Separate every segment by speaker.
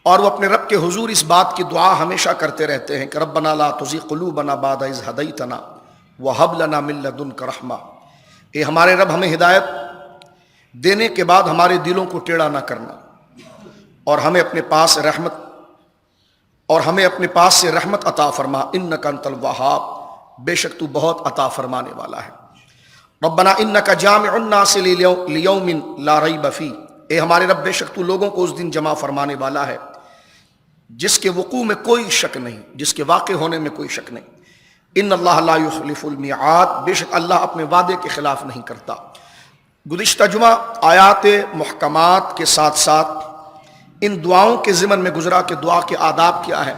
Speaker 1: اور وہ اپنے رب کے حضور اس بات کی دعا ہمیشہ کرتے رہتے ہیں کہ ربنا لا تزغ قلوبنا بعد اذ ہدیتنا وہب لنا من لدنک رحمہ، اے ہمارے رب ہمیں ہدایت دینے کے بعد ہمارے دلوں کو ٹیڑھا نہ کرنا، اور ہمیں اپنے پاس سے رحمت عطا فرما، انک انت الوہاب، بے شک تو بہت عطا فرمانے والا ہے۔ ربنا انک جامع الناس لیوم لا ریب فیہ، اے ہمارے رب بے شک تو لوگوں کو اس دن جمع فرمانے والا ہے جس کے وقوع میں کوئی شک نہیں، جس کے واقع ہونے میں کوئی شک نہیں۔ ان اللہ لا یخلف المیعاد، بے شک اللہ اپنے وعدے کے خلاف نہیں کرتا۔ گزشتہ جمعہ آیات محکمات کے ساتھ ساتھ ان دعاؤں کے ضمن میں گزرا کہ دعا کے آداب کیا ہے،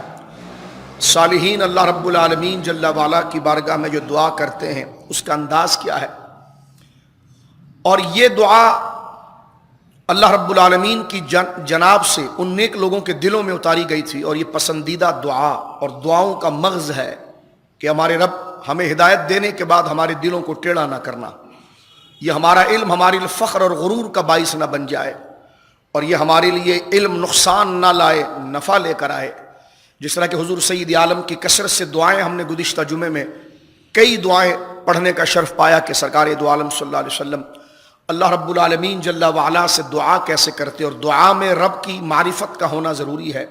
Speaker 1: صالحین اللہ رب العالمین جل وعلا کی بارگاہ میں جو دعا کرتے ہیں اس کا انداز کیا ہے، اور یہ دعا اللہ رب العالمین کی جناب سے ان نیک لوگوں کے دلوں میں اتاری گئی تھی، اور یہ پسندیدہ دعا اور دعاؤں کا مغز ہے کہ ہمارے رب ہمیں ہدایت دینے کے بعد ہمارے دلوں کو ٹیڑھا نہ کرنا، یہ ہمارا علم ہمارے لیے فخر اور غرور کا باعث نہ بن جائے، اور یہ ہمارے لیے علم نقصان نہ لائے، نفع لے کر آئے۔ جس طرح کہ حضور سید عالم کی کثرت سے دعائیں ہم نے گزشتہ جمعے میں کئی دعائیں پڑھنے کا شرف پایا کہ سرکار دو عالم صلی اللہ علیہ وسلم اللہ رب العالمین جل وعلا سے دعا کیسے کرتے، اور دعا میں رب کی معرفت کا ہونا ضروری ہے،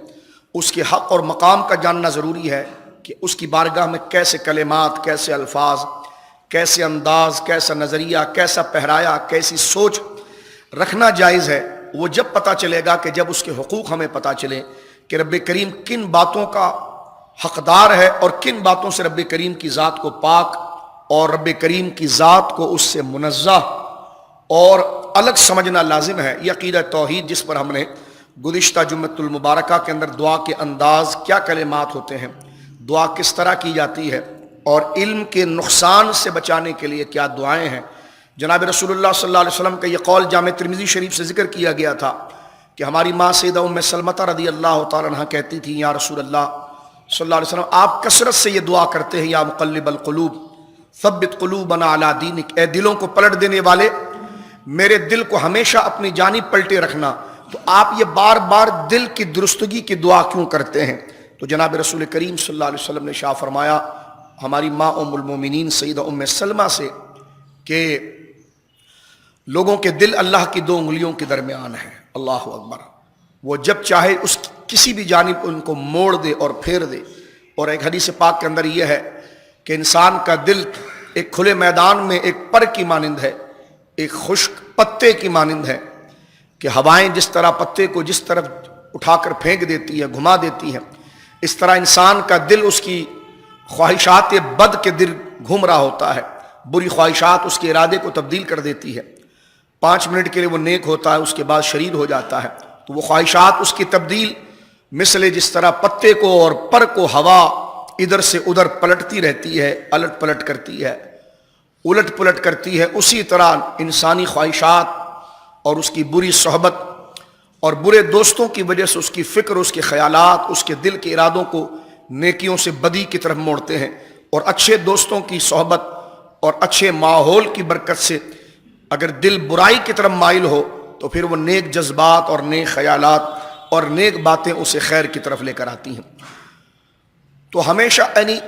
Speaker 1: اس کے حق اور مقام کا جاننا ضروری ہے کہ اس کی بارگاہ میں کیسے کلمات، کیسے الفاظ، کیسے انداز، کیسا نظریہ، کیسا پہرایا، کیسی سوچ رکھنا جائز ہے۔ وہ جب پتہ چلے گا کہ جب اس کے حقوق ہمیں پتہ چلیں کہ رب کریم کن باتوں کا حقدار ہے اور کن باتوں سے رب کریم کی ذات کو پاک اور رب کریم کی ذات کو اس سے منزہ اور الگ سمجھنا لازم ہے۔ یہ عقیدہ توحید جس پر ہم نے گزشتہ جمعۃ المبارکہ کے اندر دعا کے انداز، کیا کلمات ہوتے ہیں، دعا کس طرح کی جاتی ہے، اور علم کے نقصان سے بچانے کے لیے کیا دعائیں ہیں۔ جناب رسول اللہ صلی اللہ علیہ وسلم کا یہ قول جامع ترمذی شریف سے ذکر کیا گیا تھا کہ ہماری ماں سیدہ ام سلمہ رضی اللہ تعالیٰ عنہ کہتی تھی، یا رسول اللہ صلی اللہ علیہ وسلم آپ کثرت سے یہ دعا کرتے ہیں، یا مقلب القلوب ثبت قلوبنا علی دینک، اے دلوں کو پلٹ دینے والے میرے دل کو ہمیشہ اپنی جانب پلٹے رکھنا۔ تو آپ یہ بار بار دل کی درستگی کی دعا کیوں کرتے ہیں؟ تو جناب رسول کریم صلی اللہ علیہ وسلم نے شاہ فرمایا ہماری ماں ام المومنین سیدہ ام سلمہ سے کہ لوگوں کے دل اللہ کی دو انگلیوں کے درمیان ہیں، اللہ اکبر، وہ جب چاہے اس کسی بھی جانب ان کو موڑ دے اور پھیر دے۔ اور ایک حدیث پاک کے اندر یہ ہے کہ انسان کا دل ایک کھلے میدان میں ایک پر کی مانند ہے، ایک خشک پتے کی مانند ہے کہ ہوائیں جس طرح پتے کو جس طرف اٹھا کر پھینک دیتی ہے، گھما دیتی ہیں، اس طرح انسان کا دل اس کی خواہشات بد کے دل گھوم رہا ہوتا ہے، بری خواہشات اس کے ارادے کو تبدیل کر دیتی ہے، 5 منٹ کے لیے وہ نیک ہوتا ہے، اس کے بعد شریر ہو جاتا ہے۔ تو وہ خواہشات اس کی تبدیل مثل جس طرح پتے کو اور پر کو ہوا ادھر سے ادھر پلٹتی رہتی ہے، الٹ پلٹ کرتی ہے، الٹ پلٹ کرتی ہے، اسی طرح انسانی خواہشات اور اس کی بری صحبت اور برے دوستوں کی وجہ سے اس کی فکر، اس کے خیالات، اس کے دل کے ارادوں کو نیکیوں سے بدی کی طرف موڑتے ہیں، اور اچھے دوستوں کی صحبت اور اچھے ماحول کی برکت سے اگر دل برائی کی طرف مائل ہو تو پھر وہ نیک جذبات اور نیک خیالات اور نیک باتیں اسے خیر کی طرف لے کر آتی ہیں۔ تو ہمیشہ یعنی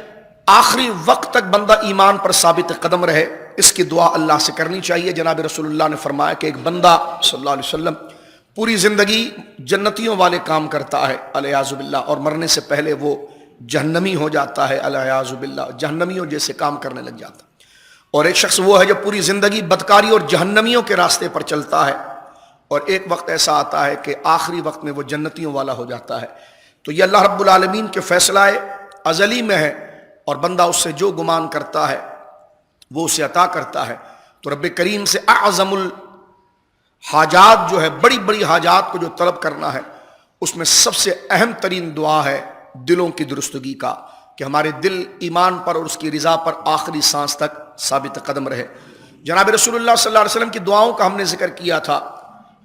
Speaker 1: آخری وقت تک بندہ ایمان پر ثابت قدم رہے، اس کی دعا اللہ سے کرنی چاہیے۔ جناب رسول اللہ نے فرمایا کہ ایک بندہ صلی اللہ علیہ وسلم پوری زندگی جنتیوں والے کام کرتا ہے الیاذ باللہ، اور مرنے سے پہلے وہ جہنمی ہو جاتا ہے الیاذ باللہ، جہنمیوں جیسے کام کرنے لگ جاتا ہے۔ اور ایک شخص وہ ہے جو پوری زندگی بدکاری اور جہنمیوں کے راستے پر چلتا ہے، اور ایک وقت ایسا آتا ہے کہ آخری وقت میں وہ جنتیوں والا ہو جاتا ہے۔ تو یہ اللہ رب العالمین کے فیصلہ ازلی میں ہے، اور بندہ اس سے جو گمان کرتا ہے وہ اسے عطا کرتا ہے۔ تو رب کریم سے اعظم الحاجات جو ہے، بڑی بڑی حاجات کو جو طلب کرنا ہے، اس میں سب سے اہم ترین دعا ہے دلوں کی درستگی کا، کہ ہمارے دل ایمان پر اور اس کی رضا پر آخری سانس تک ثابت قدم رہے۔ جناب رسول اللہ صلی اللہ علیہ وسلم کی دعاؤں کا ہم نے ذکر کیا تھا۔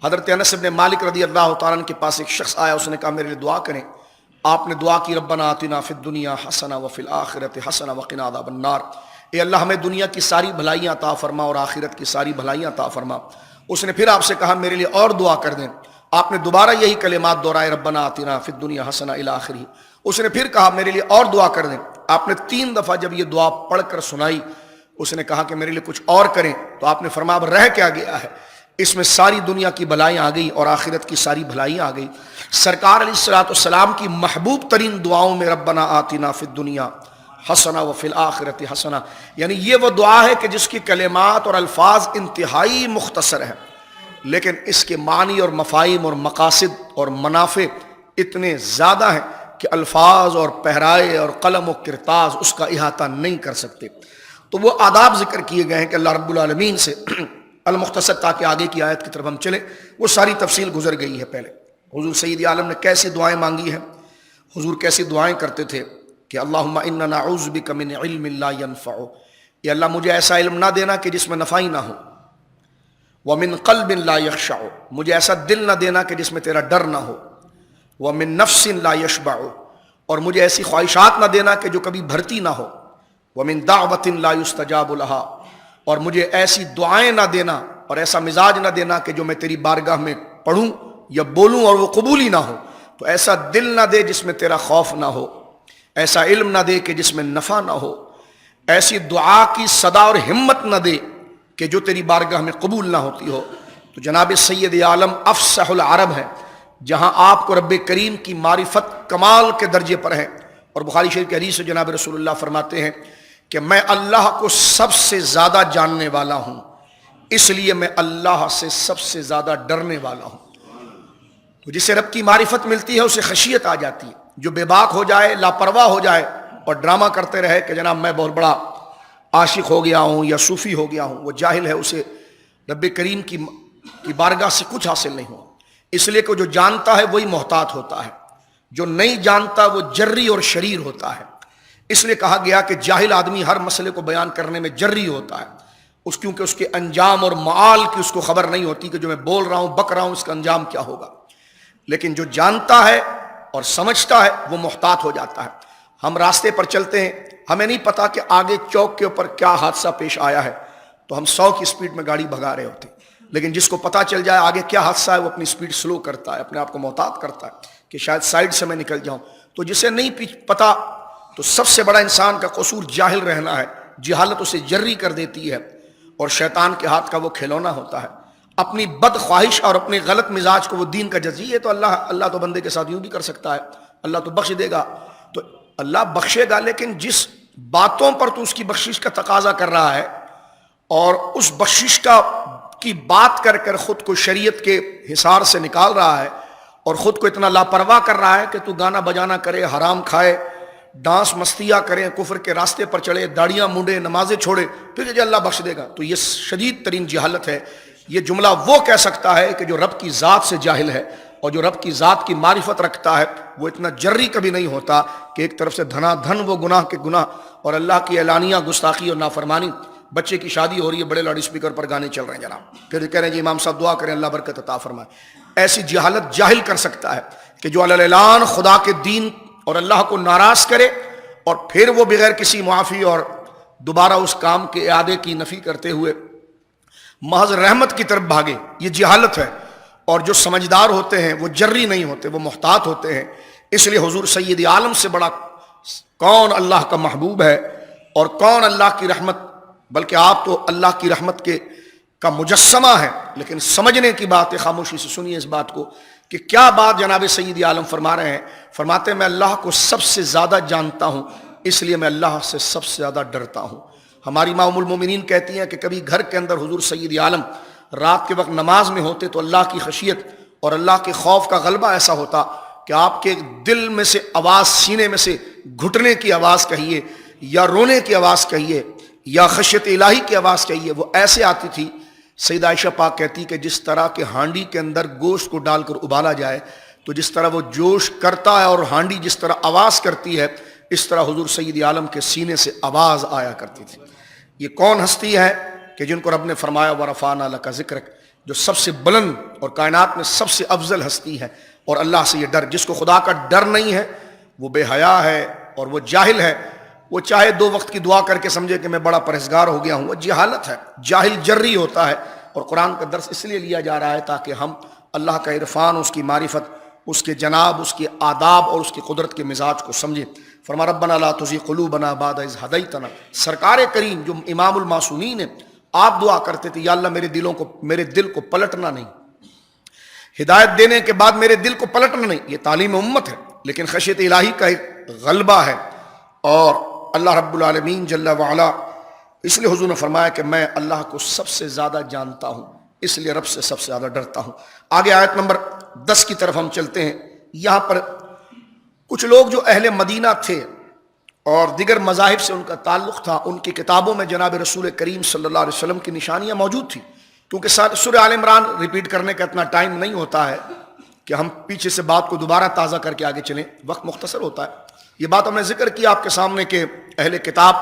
Speaker 1: حضرت انس بن مالک رضی اللہ تعالیٰ عنہ کے پاس ایک شخص آیا، اس نے کہا میرے لیے دعا کریں۔ آپ نے دعا کی ربنا آتنا فی الدنیا حسنہ وفی الآخرۃ حسنہ وقنا عذاب النار، اے اللہ ہمیں دنیا کی ساری بھلائیاں عطا فرما اور آخرت کی ساری بھلائیاں عطا فرما۔ اس نے پھر آپ سے کہا میرے لیے اور دعا کر دیں۔ آپ نے دوبارہ یہی کلمات دہرائے، ربنا آتنا فی الدنیا حسنہ الی آخرہ۔ اس نے پھر کہا میرے لیے اور دعا کر دیں۔ آپ نے 3 دفعہ جب یہ دعا پڑھ کر سنائی، اس نے کہا کہ میرے لیے کچھ اور کریں، تو آپ نے فرمایا اب رہ کیا گیا ہے، اس میں ساری دنیا کی بلائیں آ گئی اور آخرت کی ساری بھلائیں آ گئی۔ سرکار علیہ الصلوۃ والسلام کی محبوب ترین دعاؤں میں ربنا آتنا فی الدنیا حسنہ وفی الآخرۃ حسنہ، یعنی یہ وہ دعا ہے کہ جس کی کلمات اور الفاظ انتہائی مختصر ہیں، لیکن اس کے معنی اور مفاہیم اور مقاصد اور منافع اتنے زیادہ ہیں کہ الفاظ اور پہرائے اور قلم و کرتاز اس کا احاطہ نہیں کر سکتے۔ تو وہ آداب ذکر کیے گئے ہیں کہ اللہ رب العالمین سے المختصر، تاکہ آگے کی آیت کی طرف ہم چلیں، وہ ساری تفصیل گزر گئی ہے پہلے۔ حضور سید عالم نے کیسی دعائیں مانگی ہیں، حضور کیسی دعائیں کرتے تھے کہ اللہم انا نعوذ بک من علم لا ينفع، یا اللہ مجھے ایسا علم نہ دینا کہ جس میں نفع ہی نہ ہو، ومن قلب لا يخشع، مجھے ایسا دل نہ دینا کہ جس میں تیرا ڈر نہ ہو، ومن نفس لا يشبع، اور مجھے ایسی خواہشات نہ دینا کہ جو کبھی بھرتی نہ ہو، ومن دعوت لا يستجاب لها، اور مجھے ایسی دعائیں نہ دینا اور ایسا مزاج نہ دینا کہ جو میں تیری بارگاہ میں پڑھوں یا بولوں اور وہ قبول ہی نہ ہو۔ تو ایسا دل نہ دے جس میں تیرا خوف نہ ہو، ایسا علم نہ دے کہ جس میں نفع نہ ہو، ایسی دعا کی صدا اور ہمت نہ دے کہ جو تیری بارگاہ میں قبول نہ ہوتی ہو۔ تو جناب سید عالم افصح العرب ہے، جہاں آپ کو رب کریم کی معرفت کمال کے درجے پر ہے، اور بخاری شریف کی حدیث سے جناب رسول اللہ فرماتے ہیں کہ میں اللہ کو سب سے زیادہ جاننے والا ہوں، اس لیے میں اللہ سے سب سے زیادہ ڈرنے والا ہوں۔ تو جسے رب کی معرفت ملتی ہے اسے خشیت آ جاتی ہے۔ جو بے باک ہو جائے، لاپرواہ ہو جائے اور ڈرامہ کرتے رہے کہ جناب میں بہت بڑا عاشق ہو گیا ہوں یا صوفی ہو گیا ہوں، وہ جاہل ہے، اسے رب کریم کی بارگاہ سے کچھ حاصل نہیں ہو۔ اس لیے کہ جو جانتا ہے وہی محتاط ہوتا ہے، جو نہیں جانتا وہ جری اور شریر ہوتا ہے۔ اس لیے کہا گیا کہ جاہل آدمی ہر مسئلے کو بیان کرنے میں جری ہوتا ہے، کیونکہ اس کے انجام اور معال کی اس کو خبر نہیں ہوتی کہ جو میں بول رہا ہوں، بک رہا ہوں، اس کا انجام کیا ہوگا۔ لیکن جو جانتا ہے اور سمجھتا ہے وہ محتاط ہو جاتا ہے۔ ہم راستے پر چلتے ہیں، ہمیں نہیں پتا کہ آگے چوک کے اوپر کیا حادثہ پیش آیا ہے، تو ہم 100 کی سپیڈ میں گاڑی بھگا رہے ہوتے ہیں، لیکن جس کو پتا چل جائے آگے کیا حادثہ ہے وہ اپنی سپیڈ سلو کرتا ہے، اپنے آپ کو محتاط کرتا ہے کہ شاید سائیڈ سے میں نکل جاؤں۔ تو جسے نہیں پتا، تو سب سے بڑا انسان کا قصور جاہل رہنا ہے۔ جہالت اسے جری کر دیتی ہے اور شیطان کے ہاتھ کا وہ کھلونا ہوتا ہے۔ اپنی بد خواہش اور اپنے غلط مزاج کو وہ دین کا جزیہ ہے، تو اللہ تو بندے کے ساتھ یوں بھی کر سکتا ہے، اللہ تو بخش دے گا، تو اللہ بخشے گا، لیکن جس باتوں پر تو اس کی بخشش کا تقاضا کر رہا ہے اور اس بخشش کی بات کر کر خود کو شریعت کے حصار سے نکال رہا ہے اور خود کو اتنا لاپرواہ کر رہا ہے کہ تو گانا بجانا کرے، حرام کھائے، ڈانس مستیاں کریں، کفر کے راستے پر چڑھے، داڑیاں مونڈے، نمازیں چھوڑے، پھر یہ اللہ بخش دے گا، تو یہ شدید ترین جہالت ہے۔ یہ جملہ وہ کہہ سکتا ہے کہ جو رب کی ذات سے جاہل ہے، اور جو رب کی ذات کی معرفت رکھتا ہے وہ اتنا جری کبھی نہیں ہوتا کہ ایک طرف سے دھنا دھن وہ گناہ کے گناہ اور اللہ کی اعلانیہ گستاخی اور نافرمانی۔ بچے کی شادی ہو رہی ہے، بڑے لاؤڈ اسپیکر پر گانے چل رہے ہیں جناب، پھر کہہ رہے ہیں جی امام صاحب دعا کریں اللہ برکت عطا فرمائے۔ ایسی جہالت جاہل کر سکتا ہے کہ جو علی الاعلان خدا کے دین اور اللہ کو ناراض کرے اور پھر وہ بغیر کسی معافی اور دوبارہ اس کام کے اعادے کی نفی کرتے ہوئے محض رحمت کی طرف بھاگے، یہ جہالت ہے۔ اور جو سمجھدار ہوتے ہیں وہ جری نہیں ہوتے، وہ محتاط ہوتے ہیں۔ اس لیے حضور سید عالم سے بڑا کون اللہ کا محبوب ہے اور کون اللہ کی رحمت، بلکہ آپ تو اللہ کی رحمت کا مجسمہ ہے، لیکن سمجھنے کی بات ہے۔ خاموشی سے سنیے اس بات کو کہ کیا بات جناب سید عالم فرما رہے ہیں۔ فرماتے ہیں میں اللہ کو سب سے زیادہ جانتا ہوں، اس لیے میں اللہ سے سب سے زیادہ ڈرتا ہوں۔ ہماری ماں ام المومنین کہتی ہیں کہ کبھی گھر کے اندر حضور سید عالم رات کے وقت نماز میں ہوتے تو اللہ کی خشیت اور اللہ کے خوف کا غلبہ ایسا ہوتا کہ آپ کے دل میں سے آواز، سینے میں سے گھٹنے کی آواز کہیے یا رونے کی آواز کہیے یا خشیت الہی کی آواز کہیے، وہ ایسے آتی تھی۔ سیدہ عائشہ پاک کہتی کہ جس طرح کہ ہانڈی کے اندر گوشت کو ڈال کر ابالا جائے تو جس طرح وہ جوش کرتا ہے اور ہانڈی جس طرح آواز کرتی ہے، اس طرح حضور سید عالم کے سینے سے آواز آیا کرتی تھی۔ یہ کون ہستی ہے کہ جن کو رب نے فرمایا وَرَفَعْنَا لَكَ ذِكْرَكَ، جو سب سے بلند اور کائنات میں سب سے افضل ہستی ہے، اور اللہ سے یہ ڈر۔ جس کو خدا کا ڈر نہیں ہے وہ بے حیا ہے اور وہ جاہل ہے۔ وہ چاہے 2 وقت کی دعا کر کے سمجھے کہ میں بڑا پرہیزگار ہو گیا ہوں، وہ جہالت ہے، جاہل جری ہوتا ہے۔ اور قرآن کا درس اس لیے لیا جا رہا ہے تاکہ ہم اللہ کا عرفان، اس کی معرفت، اس کے جناب، اس کے آداب اور اس کی قدرت کے مزاج کو سمجھیں۔ فرما ربنا لا تزغ قلوبنا بعد اذ ہدیتنا۔ سرکار کریم جو امام المعصومین ہیں، آپ دعا کرتے تھے یا اللہ میرے دل کو پلٹنا نہیں، ہدایت دینے کے بعد میرے دل کو پلٹنا نہیں۔ یہ تعلیم امت ہے، لیکن خشیت الہی کا ایک غلبہ ہے، اور اللہ رب العالمین جل وعلا، اس لیے حضور نے فرمایا کہ میں اللہ کو سب سے زیادہ جانتا ہوں، اس لیے رب سے سب سے زیادہ ڈرتا ہوں۔ آگے آیت نمبر 10 کی طرف ہم چلتے ہیں۔ یہاں پر کچھ لوگ جو اہل مدینہ تھے اور دیگر مذاہب سے ان کا تعلق تھا، ان کی کتابوں میں جناب رسول کریم صلی اللہ علیہ وسلم کی نشانیاں موجود تھیں، کیونکہ سورہ آل عمران ریپیٹ کرنے کا اتنا ٹائم نہیں ہوتا ہے کہ ہم پیچھے سے بات کو دوبارہ تازہ کر کے آگے چلیں، وقت مختصر ہوتا ہے۔ یہ بات ہم نے ذکر کی آپ کے سامنے کہ اہل کتاب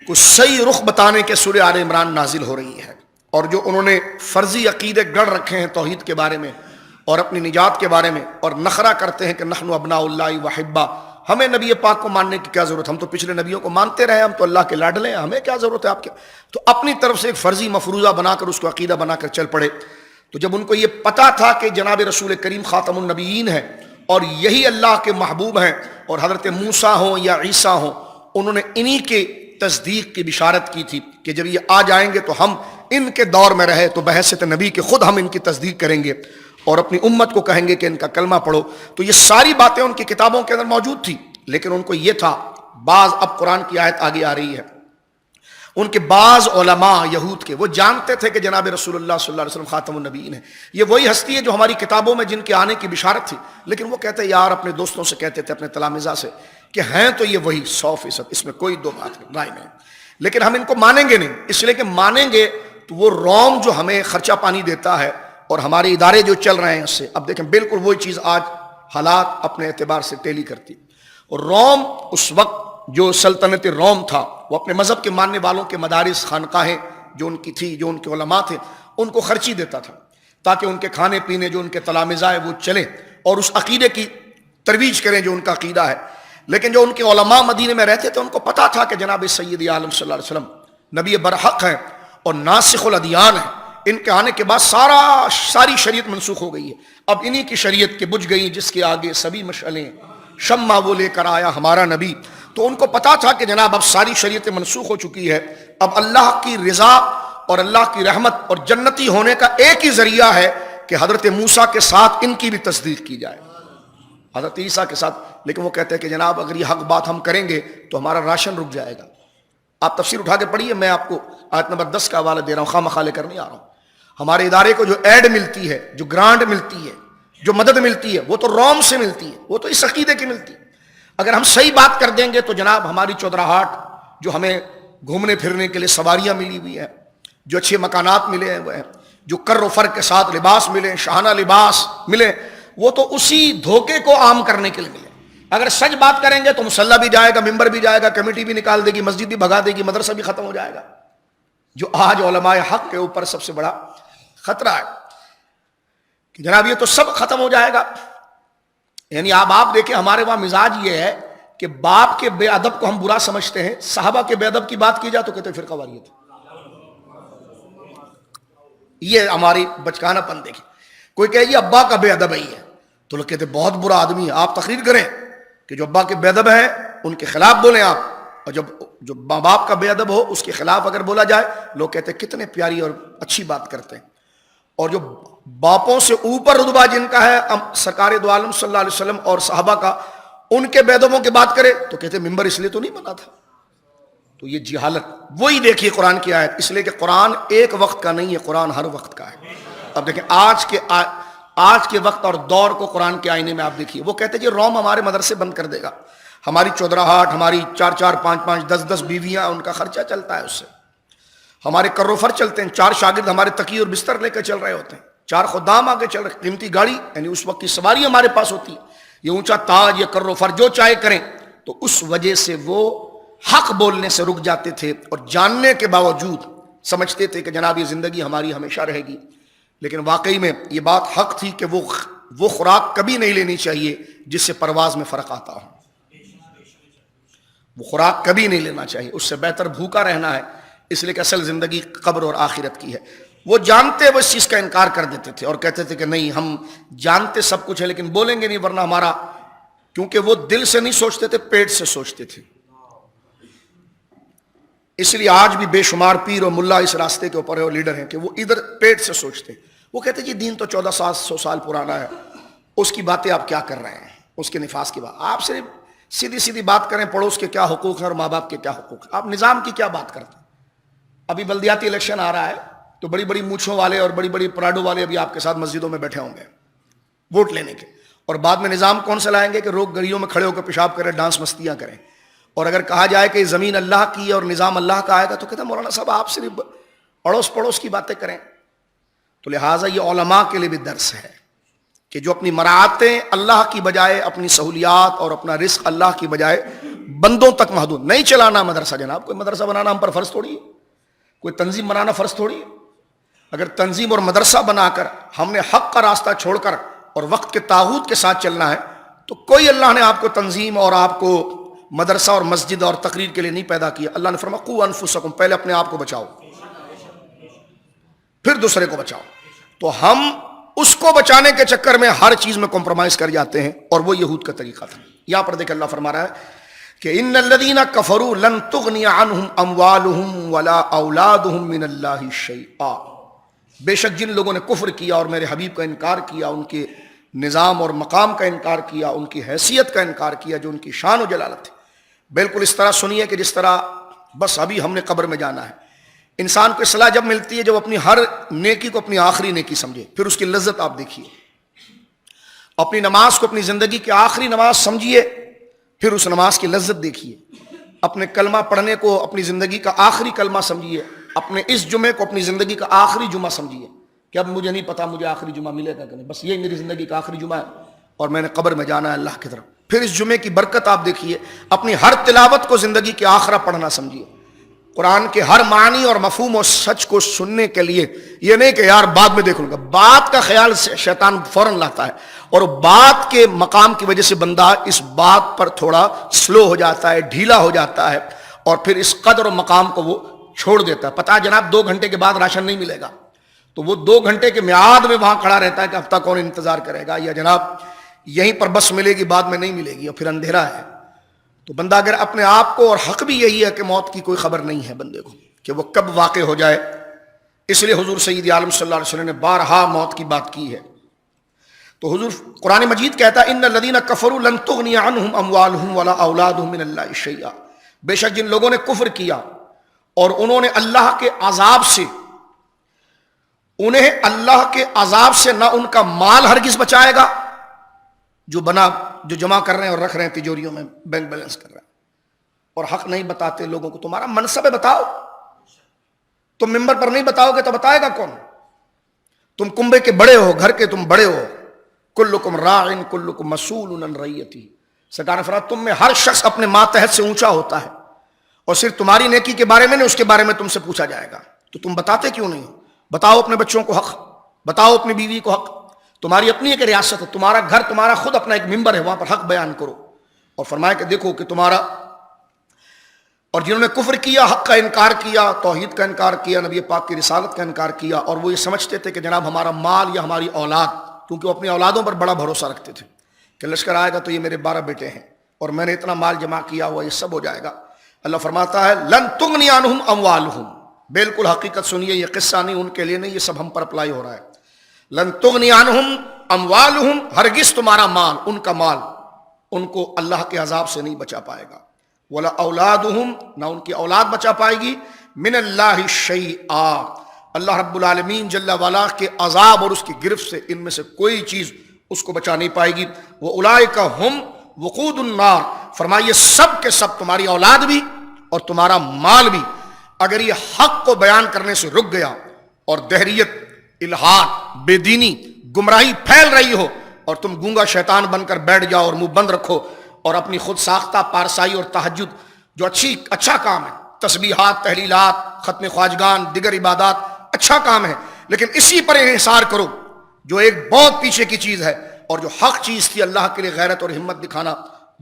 Speaker 1: کو صحیح رخ بتانے کے سورہ آل عمران نازل ہو رہی ہے، اور جو انہوں نے فرضی عقیدے گڑھ رکھے ہیں توحید کے بارے میں اور اپنی نجات کے بارے میں، اور نخرہ کرتے ہیں کہ نحن ابناء اللہ وحبہ، ہمیں نبی پاک کو ماننے کی کیا ضرورت، ہم تو پچھلے نبیوں کو مانتے رہے، ہم تو اللہ کے لاڈلے ہیں، ہمیں کیا ضرورت ہے آپ کے، تو اپنی طرف سے ایک فرضی مفروضہ بنا کر اس کو عقیدہ بنا کر چل پڑے۔ تو جب ان کو یہ پتا تھا کہ جناب رسول کریم خاتم النبیین ہے اور یہی اللہ کے محبوب ہیں، اور حضرت موسیٰ ہوں یا عیسیٰ ہوں، انہوں نے انہی کے تصدیق کی بشارت کی تھی کہ جب یہ آ جائیں گے تو ہم ان کے دور میں رہے تو بحیثیت نبی کے خود ہم ان کی تصدیق کریں گے اور اپنی امت کو کہیں گے کہ ان کا کلمہ پڑھو۔ تو یہ ساری باتیں ان کی کتابوں کے اندر موجود تھی، لیکن ان کو یہ تھا بعض، اب قرآن کی آیت آگے آ رہی ہے، ان کے بعض علماء یہود کے وہ جانتے تھے کہ جناب رسول اللہ صلی اللہ علیہ وسلم خاتم النبیین ہے، یہ وہی ہستی ہے جو ہماری کتابوں میں جن کے آنے کی بشارت تھی، لیکن وہ کہتے ہیں یار، اپنے دوستوں سے کہتے تھے، اپنے تلامذہ سے کہ ہیں تو یہ وہی 100%، اس میں کوئی دو بات رائے نہیں، لیکن ہم ان کو مانیں گے نہیں، اس لیے کہ مانیں گے تو وہ روم جو ہمیں خرچہ پانی دیتا ہے اور ہمارے ادارے جو چل رہے ہیں اس سے، اب دیکھیں بالکل وہی چیز آج حالات اپنے اعتبار سے ٹیلی کرتی، اور روم اس وقت جو سلطنت روم تھا وہ اپنے مذہب کے ماننے والوں کے مدارس، خانقاہیں جو ان کی تھی، جو ان کے علماء تھے، ان کو خرچی دیتا تھا تاکہ ان کے کھانے پینے جو ان کے تلامذہ ہے وہ چلیں اور اس عقیدے کی ترویج کریں جو ان کا عقیدہ ہے۔ لیکن جو ان کے علماء مدینے میں رہتے تھے ان کو پتا تھا کہ جناب سید عالم صلی اللہ علیہ وسلم نبی برحق ہیں اور ناسخ الادیان ہیں، ان کے آنے کے بعد ساری شریعت منسوخ ہو گئی ہے، اب انہی کی شریعت کے بجھ گئی جس کے آگے سبھی مشعلیں، شمع وہ لے کر آیا ہمارا نبی۔ تو ان کو پتا تھا کہ جناب اب ساری شریعت منسوخ ہو چکی ہے، اب اللہ کی رضا اور اللہ کی رحمت اور جنتی ہونے کا ایک ہی ذریعہ ہے کہ حضرت موسیٰ کے ساتھ ان کی بھی تصدیق کی جائے، حضرت عیسیٰ کے ساتھ۔ لیکن وہ کہتے ہیں کہ جناب اگر یہ حق بات ہم کریں گے تو ہمارا راشن رک جائے گا۔ آپ تفسیر اٹھا کے پڑھیے، میں آپ کو آیت نمبر 10 کا حوالہ دے رہا ہوں، خواہ مخواہ لے کر نہیں آ رہا ہوں۔ ہمارے ادارے کو جو ایڈ ملتی ہے، جو گرانٹ ملتی ہے، جو مدد ملتی ہے، وہ تو روم سے ملتی ہے، وہ تو اس عقیدے کی ملتی ہے۔ اگر ہم صحیح بات کر دیں گے تو جناب ہماری چودراہاٹ جو ہمیں گھومنے پھرنے کے لیے سواریاں ملی ہوئی ہیں، جو اچھے مکانات ملے ہیں، وہ ہیں جو کر و فر کے ساتھ لباس ملے، شاہانہ لباس ملے، وہ تو اسی دھوکے کو عام کرنے کے لیے ملے۔ اگر سچ بات کریں گے تو مسلح بھی جائے گا، ممبر بھی جائے گا، کمیٹی بھی نکال دے گی، مسجد بھی بھگا دے گی، مدرسہ بھی ختم ہو جائے گا، جو آج علماء حق کے اوپر سب سے بڑا خطرہ ہے کہ جناب یہ تو سب ختم ہو جائے گا۔ یعنی آپ دیکھیں ہمارے وہاں مزاج یہ ہے کہ باپ کے بے ادب کو ہم برا سمجھتے ہیں، صحابہ کے بے ادب کی بات کی جائے تو کہتے ہیں فرقہ واریت، یہ ہماری بچکانہ پن دیکھیں۔ کوئی کہے یہ ابا کا بے ادب ہی ہے تو لوگ کہتے ہیں بہت برا آدمی ہے، آپ تقریر کریں کہ جو ابا کے بے ادب ہیں ان کے خلاف بولیں آپ، اور جو ماں باپ کا بے ادب ہو اس کے خلاف اگر بولا جائے لوگ کہتے ہیں کتنے پیاری اور اچھی بات کرتے ہیں۔ اور جو باپوں سے اوپر رتبہ جن کا ہے سرکار دو عالم صلی اللہ علیہ وسلم اور صحابہ کا، ان کے بے ادبوں کی بات کرے تو کہتے ہیں ممبر اس لیے تو نہیں بنا تھا۔ تو یہ جہالت، وہی دیکھیے قرآن کی آیت، اس لیے کہ قرآن ایک وقت کا نہیں ہے، قرآن ہر وقت کا ہے۔ اب دیکھیں آج کے وقت اور دور کو قرآن کے آئینے میں آپ دیکھیے، وہ کہتے ہیں جی روم ہمارے مدرسے بند کر دے گا، ہماری چودراہاٹ، ہماری 4 5 10 بیویاں، ان کا خرچہ چلتا ہے اس سے، ہمارے کر و فر چلتے ہیں، 4 شاگرد ہمارے تکیے اور بستر لے کر چل رہے ہوتے ہیں، 4 خدام آگے چل رہے، قیمتی گاڑی یعنی اس وقت کی سواری ہمارے پاس ہوتی ہے، یہ اونچا تاج، یہ کر و فر جو چاہے کریں، تو اس وجہ سے وہ حق بولنے سے رک جاتے تھے اور جاننے کے باوجود سمجھتے تھے کہ جناب یہ زندگی ہماری ہمیشہ رہے گی۔ لیکن واقعی میں یہ بات حق تھی کہ وہ خوراک کبھی نہیں لینی چاہیے جس سے پرواز میں فرق آتا ہو، وہ خوراک کبھی نہیں لینا چاہیے، اس سے بہتر بھوکا رہنا ہے، اس لیے کہ اصل زندگی قبر اور آخرت کی ہے۔ وہ جانتے وہ اس چیز کا انکار کر دیتے تھے اور کہتے تھے کہ نہیں ہم جانتے سب کچھ ہے لیکن بولیں گے نہیں ورنہ ہمارا، کیونکہ وہ دل سے نہیں سوچتے تھے، پیٹ سے سوچتے تھے. اس لیے آج بھی بے شمار پیر اور ملا اس راستے کے اوپر ہے اور لیڈر ہیں کہ وہ ادھر پیٹ سے سوچتے ہیں. وہ کہتے ہیں جی دین تو 1400 سال پرانا ہے، اس کی باتیں آپ کیا کر رہے ہیں، اس کے نفاذ کی بات. آپ صرف سیدھی سیدھی بات کریں پڑوس کے کیا حقوق ہیں اور ماں باپ کے کیا حقوق ہیں. آپ نظام کی کیا بات کرتے ہیں؟ ابھی بلدیاتی الیکشن آ رہا ہے تو بڑی بڑی مونچھوں والے اور بڑی بڑی پراڈو والے ابھی آپ کے ساتھ مسجدوں میں بیٹھے ہوں گے ووٹ لینے کے، اور بعد میں نظام کون سا لائیں گے کہ لوگ گلیوں میں کھڑے ہو کر پیشاب کریں، ڈانس مستیاں کریں. اور اگر کہا جائے کہ زمین اللہ کی ہے اور نظام اللہ کا آئے گا تو کہتا ہے مولانا صاحب آپ صرف اڑوس پڑوس کی باتیں کریں. تو لہٰذا یہ علماء کے لیے بھی درس ہے کہ جو اپنی مراعاتیں اللہ کی بجائے، اپنی سہولیات اور اپنا رزق اللہ کی بجائے بندوں تک محدود نہیں چلانا. مدرسہ جناب کوئی مدرسہ بنانا ہم پر فرض تھوڑی ہے، کوئی تنظیم بنانا فرض تھوڑی ہے. اگر تنظیم اور مدرسہ بنا کر ہم نے حق کا راستہ چھوڑ کر اور وقت کے طاغوت کے ساتھ چلنا ہے تو کوئی اللہ نے آپ کو تنظیم اور آپ کو مدرسہ اور مسجد اور تقریر کے لیے نہیں پیدا کیا. اللہ نے فرمایا قوا انفسکم، پہلے اپنے آپ کو بچاؤ پھر دوسرے کو بچاؤ. تو ہم اس کو بچانے کے چکر میں ہر چیز میں کمپرومائز کر جاتے ہیں اور وہ یہود کا طریقہ تھا. یہاں پر دیکھ اللہ فرما رہا ہے کہ ان الذین کفروا لن تغنی عنہم اموالہم ولا اولادہم من اللہ شیئا. بے شک جن لوگوں نے کفر کیا اور میرے حبیب کا انکار کیا، ان کے نظام اور مقام کا انکار کیا، ان کی حیثیت کا انکار کیا جو ان کی شان و جلالت ہے. بالکل اس طرح سنیے کہ جس طرح بس ابھی ہم نے قبر میں جانا ہے. انسان کو اصلاح جب ملتی ہے جب اپنی ہر نیکی کو اپنی آخری نیکی سمجھے، پھر اس کی لذت آپ دیکھیے. اپنی نماز کو اپنی زندگی کی آخری نماز سمجھیے، پھر اس نماز کی لذت دیکھیے. اپنے کلمہ پڑھنے کو اپنی زندگی کا آخری کلمہ سمجھیے. اپنے اس جمعے کو اپنی زندگی کا آخری جمعہ سمجھیے کہ اب مجھے نہیں پتا مجھے آخری جمعہ ملے گا کہ نہیں، بس یہ میری زندگی کا آخری جمعہ ہے اور میں نے قبر میں جانا ہے اللہ کی طرف. پھر اس جمعے کی برکت آپ دیکھیے. اپنی ہر تلاوت کو زندگی کے آخرہ پڑھنا سمجھیے. قرآن کے ہر معنی اور مفہوم اور سچ کو سننے کے لیے یہ نہیں کہ یار بعد میں دیکھ لوں گا. بات کا خیال شیطان فوراً لاتا ہے اور بات کے مقام کی وجہ سے بندہ اس بات پر تھوڑا سلو ہو جاتا ہے، ڈھیلا ہو جاتا ہے اور پھر اس قدر و مقام کو وہ چھوڑ دیتا ہے. پتا جناب 2 گھنٹے کے بعد راشن نہیں ملے گا تو وہ 2 گھنٹے کے میعاد میں وہاں کھڑا رہتا ہے کہ اب تک کون انتظار کرے گا، یا جناب یہیں پر بس ملے گی بعد میں نہیں ملے گی اور پھر اندھیرا ہے. تو بندہ اگر اپنے آپ کو، اور حق بھی یہی ہے کہ موت کی کوئی خبر نہیں ہے بندے کو کہ وہ کب واقع ہو جائے، اس لیے حضور سید عالم صلی اللہ علیہ وسلم نے بارہا موت کی بات کی ہے. تو حضور قرآن مجید کہتا ہے ان الذین کفروا لن تغنی عنہم اموالہم ولا اولادہم من اللہ شیئا. بے شک جن لوگوں نے کفر کیا اور انہوں نے اللہ کے عذاب سے، انہیں اللہ کے عذاب سے نہ ان کا مال ہرگز بچائے گا جو جمع کر رہے ہیں اور رکھ رہے ہیں تجوریوں میں، بینک بیلنس کر رہے ہیں، اور حق نہیں بتاتے لوگوں کو. تمہارا منصب ہے بتاؤ. تم ممبر پر نہیں بتاؤ گے تو بتائے گا کون؟ تم کنبے کے بڑے ہو، گھر کے تم بڑے ہو. کلکم راع کلکم مسئول عن رعیتہ. سرکار نے فرمایا تم میں ہر شخص اپنے ماتحت سے اونچا ہوتا ہے اور صرف تمہاری نیکی کے بارے میں نہیں، اس کے بارے میں تم سے پوچھا جائے گا. تو تم بتاتے کیوں نہیں ہو؟ بتاؤ اپنے بچوں کو حق، بتاؤ اپنی بیوی کو حق. تمہاری اپنی ایک ریاست ہے، تمہارا گھر تمہارا خود اپنا ایک ممبر ہے، وہاں پر حق بیان کرو. اور فرمایا کہ دیکھو کہ تمہارا، اور جنہوں نے کفر کیا، حق کا انکار کیا، توحید کا انکار کیا، نبی پاک کی رسالت کا انکار کیا، اور وہ یہ سمجھتے تھے کہ جناب ہمارا مال یا ہماری اولاد، کیونکہ وہ اپنی اولادوں پر بڑا بھروسہ رکھتے تھے کہ لشکر آئے گا تو یہ میرے 12 بیٹے ہیں اور میں نے اتنا مال جمع کیا ہوا، یہ سب ہو جائے گا. اللہ فرماتا ہے لن تغنی عنہم اموالہم. بالکل حقیقت سنیے، یہ قصہ نہیں ان کے لیے نہیں، یہ سب ہم پر اپلائی ہو رہا ہے. لن تغنی عنہم اموالہم، ہرگز تمہارا مال، ان کا مال ان کو اللہ کے عذاب سے نہیں بچا پائے گا. ولا اولادہم، نہ ان کی اولاد بچا پائے گی. من اللہ شیئا، اللہ رب العالمین جل وعلا کے عذاب اور اس کی گرفت سے ان میں سے کوئی چیز اس کو بچا نہیں پائے گی. وَأُولَٰئِكَ هُمْ وقود النار. فرمائیے سب کے سب، تمہاری اولاد بھی اور تمہارا مال بھی، اگر یہ حق کو بیان کرنے سے رک گیا اور دہریت، الحاد، بے دینی، گمراہی پھیل رہی ہو اور تم گونگا شیطان بن کر بیٹھ جاؤ اور منہ بند رکھو اور اپنی خود ساختہ پارسائی اور تہجد جو اچھا کام ہے، تسبیحات، تحلیلات، ختم خواجگان، دیگر عبادات اچھا کام ہے، لیکن اسی پر انحصار کرو جو ایک بہت پیچھے کی چیز ہے، اور جو حق چیز تھی اللہ کے لیے غیرت اور ہمت دکھانا،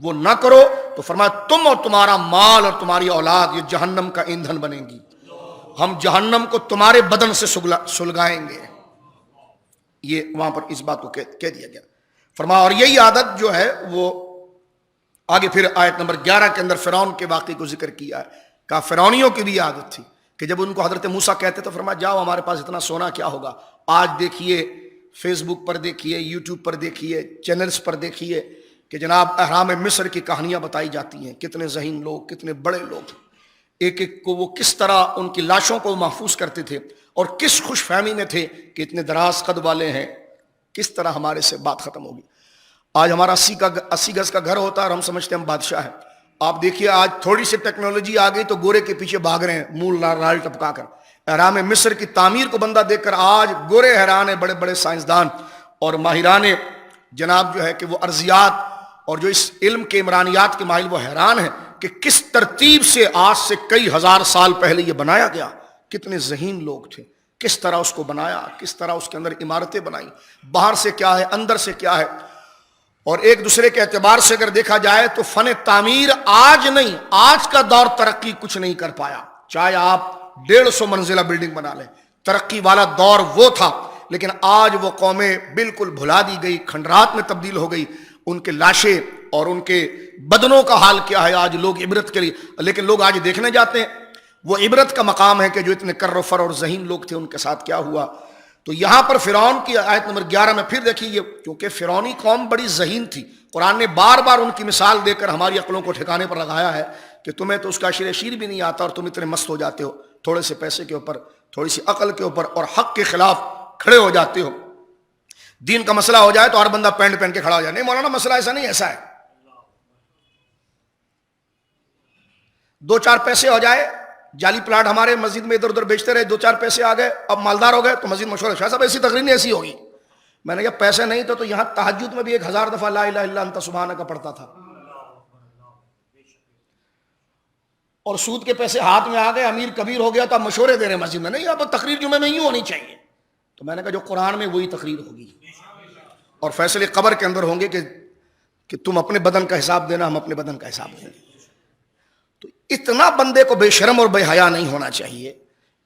Speaker 1: وہ نہ کرو، تو فرمایا تم اور تمہارا مال اور تمہاری اولاد یہ جہنم کا ایندھن بنے گی. ہم جہنم کو تمہارے بدن سے سلگائیں گے. یہ وہاں پر اس بات کو کہہ دیا گیا. فرمایا اور یہی عادت جو ہے وہ آگے پھر آیت نمبر 11 کے اندر فرعون کے واقعے کو ذکر کیا ہے. کہا فرعونیوں کی بھی عادت تھی کہ جب ان کو حضرت موسیٰ کہتے تو فرمایا جاؤ ہمارے پاس اتنا سونا کیا ہوگا. آج دیکھیے فیس بک پر دیکھیے, یوٹیوب پر دیکھیے, چینلز پر دیکھیے کہ جناب احرام مصر کی کہانیاں بتائی جاتی ہیں. کتنے ذہین لوگ, کتنے بڑے لوگ, ایک ایک کو وہ کس طرح ان کی لاشوں کو محفوظ کرتے تھے اور کس خوش فہمی میں تھے کہ اتنے دراز قد والے ہیں, کس طرح ہمارے سے بات ختم ہوگی. آج ہمارا 80 گز کا گھر ہوتا ہے اور ہم سمجھتے ہیں ہم بادشاہ ہیں. آپ دیکھیے آج تھوڑی سی ٹیکنالوجی آ گئی تو گورے کے پیچھے بھاگ رہے ہیں مول رال ٹپکا کر. احرام مصر کی تعمیر کو بندہ دیکھ کر آج گورے حیران ہیں, بڑے بڑے سائنسدان اور ماہران جناب جو ہے کہ وہ ارضیات اور جو اس علم کے عمرانیات کے ماہر وہ حیران ہیں کہ کس ترتیب سے آج سے کئی ہزار سال پہلے یہ بنایا گیا. کتنے ذہین لوگ تھے, کس طرح اس کو بنایا, کس طرح اس کے اندر عمارتیں بنائیں, باہر سے کیا ہے اندر سے کیا ہے. اور ایک دوسرے کے اعتبار سے اگر دیکھا جائے تو فن تعمیر آج نہیں, آج کا دور ترقی کچھ نہیں کر پایا. چاہے آپ 150 منزلہ بلڈنگ بنا لیں, ترقی والا دور وہ تھا, لیکن آج وہ قومیں بالکل بھلا دی گئی, کھنڈرات میں تبدیل ہو گئی. ان کے لاشیں اور ان کے بدنوں کا حال کیا ہے آج لوگ عبرت کے لیے, لیکن لوگ آج دیکھنے جاتے ہیں. وہ عبرت کا مقام ہے کہ جو اتنے کر و فر اور ذہین لوگ تھے ان کے ساتھ کیا ہوا. تو یہاں پر فرعون کی آیت نمبر 11 میں پھر دیکھیے, کیونکہ فرعونی قوم بڑی ذہین تھی, قرآن نے بار بار ان کی مثال دے کر ہماری عقلوں کو ٹھکانے پر لگایا ہے کہ تمہیں تو اس کا شیر بھی نہیں آتا اور تم اتنے مست ہو جاتے ہو تھوڑے سے پیسے کے اوپر, تھوڑی سی عقل کے اوپر, اور حق کے خلاف کھڑے ہو جاتے ہو. دین کا مسئلہ ہو جائے تو ہر بندہ پینٹ پہن کے کھڑا ہو جائے. نہیں مولانا مسئلہ ایسا نہیں, ایسا ہے 2-4 پیسے ہو جائے, جعلی پلاٹ ہمارے مسجد میں ادھر ادھر بیچتے رہے, 2-4 پیسے آ گئے, اب مالدار ہو گئے تو مسجد مشہور ہے. شاہ صاحب ایسی تقریر نہیں ایسی ہوگی. میں نے کہا پیسے نہیں تو یہاں تہجد میں بھی 1000 دفعہ لا الہ الا انت سبحانک پڑھتا تھا. اور سود کے پیسے ہاتھ میں آ گئے, امیر کبیر ہو گیا تو اب مشورے دے رہے مسجد میں. نہیں, اب تقریر جمعے میں یوں ہونی چاہیے. تو میں نے کہا جو قرآن میں وہی تقریر ہوگی اور فیصلے قبر کے اندر ہوں گے کہ تم اپنے بدن کا حساب دینا, ہم اپنے بدن کا حساب دیں گے. تو اتنا بندے کو بے شرم اور بے حیا نہیں ہونا چاہیے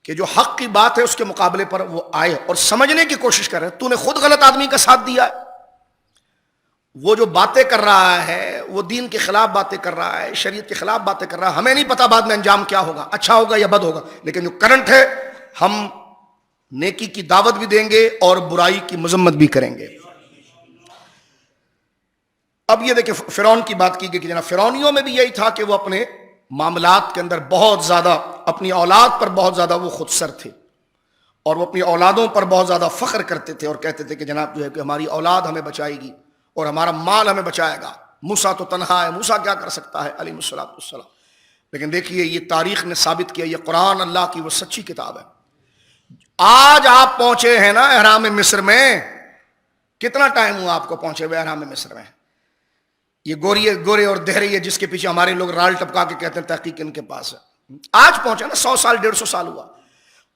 Speaker 1: کہ جو حق کی بات ہے اس کے مقابلے پر وہ آئے اور سمجھنے کی کوشش کرے. تو نے خود غلط آدمی کا ساتھ دیا ہے. وہ جو باتیں کر رہا ہے وہ دین کے خلاف باتیں کر رہا ہے, شریعت کے خلاف باتیں کر رہا ہے. ہمیں نہیں پتا بعد میں انجام کیا ہوگا, اچھا ہوگا یا بد ہوگا, لیکن جو کرنٹ ہے ہم نیکی کی دعوت بھی دیں گے اور برائی کی مذمت بھی کریں گے. اب یہ دیکھیں فرعون کی بات کی گئی کہ جناب فرعونیوں میں بھی یہی تھا کہ وہ اپنے معاملات کے اندر بہت زیادہ اپنی اولاد پر بہت زیادہ وہ خود سر تھے اور وہ اپنی اولادوں پر بہت زیادہ فخر کرتے تھے اور کہتے تھے کہ جناب جو ہے کہ ہماری اولاد ہمیں بچائے گی اور ہمارا مال ہمیں بچائے گا. موسیٰ تو تنہا ہے, موسیٰ کیا کر سکتا ہے علیہ السلام. لیکن دیکھیے یہ تاریخ نے ثابت کیا, یہ قرآن اللہ کی وہ سچی کتاب ہے. آج آپ پہنچے ہیں نا احرام مصر میں, کتنا ٹائم ہوا آپ کو پہنچے ہوئے احرام مصر میں؟ یہ گورے اور دہرے جس کے پیچھے ہمارے لوگ رال ٹپکا کے کہتے ہیں تحقیق ان کے پاس ہے. آج پہنچے نا, 100 سال 150 سال ہوا.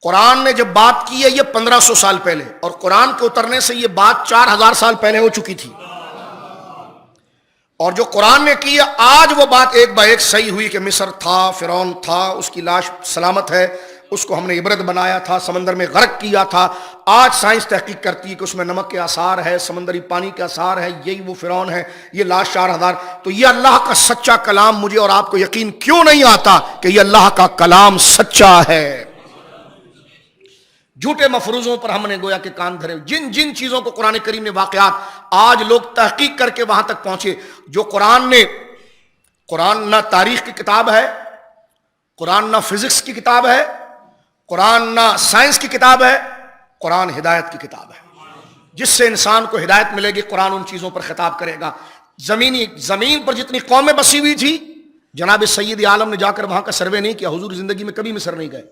Speaker 1: قرآن نے جب بات کی ہے یہ 1500 سال پہلے, اور قرآن کے اترنے سے یہ بات 4000 سال پہلے ہو چکی تھی. اور جو قرآن نے کی ہے آج وہ بات ایک با ایک صحیح ہوئی کہ مصر تھا, فرعون تھا, اس کی لاش سلامت ہے, اس کو ہم نے عبرت بنایا تھا, سمندر میں غرق کیا تھا. آج سائنس تحقیق کرتی ہے کہ اس میں نمک کے آثار ہے, سمندری پانی کے آثار ہے, یہی وہ فرعون ہے, یہ لاش 4000. تو یہ اللہ کا سچا کلام مجھے اور آپ کو یقین کیوں نہیں آتا کہ یہ اللہ کا کلام سچا ہے؟ جھوٹے مفروضوں پر ہم نے گویا کہ کان دھرے. جن جن چیزوں کو قرآن کریم نے واقعات آج لوگ تحقیق کر کے وہاں تک پہنچے, جو قرآن نہ تاریخ کی کتاب ہے, قرآن نہ فزکس کی کتاب ہے, قرآن نہ سائنس کی کتاب ہے, قرآن ہدایت کی کتاب ہے. جس سے انسان کو ہدایت ملے گی قرآن ان چیزوں پر خطاب کرے گا. زمین پر جتنی قومیں بسی ہوئی تھی, جناب سید عالم نے جا کر وہاں کا سروے نہیں کیا. حضور زندگی میں کبھی مصر نہیں گئے,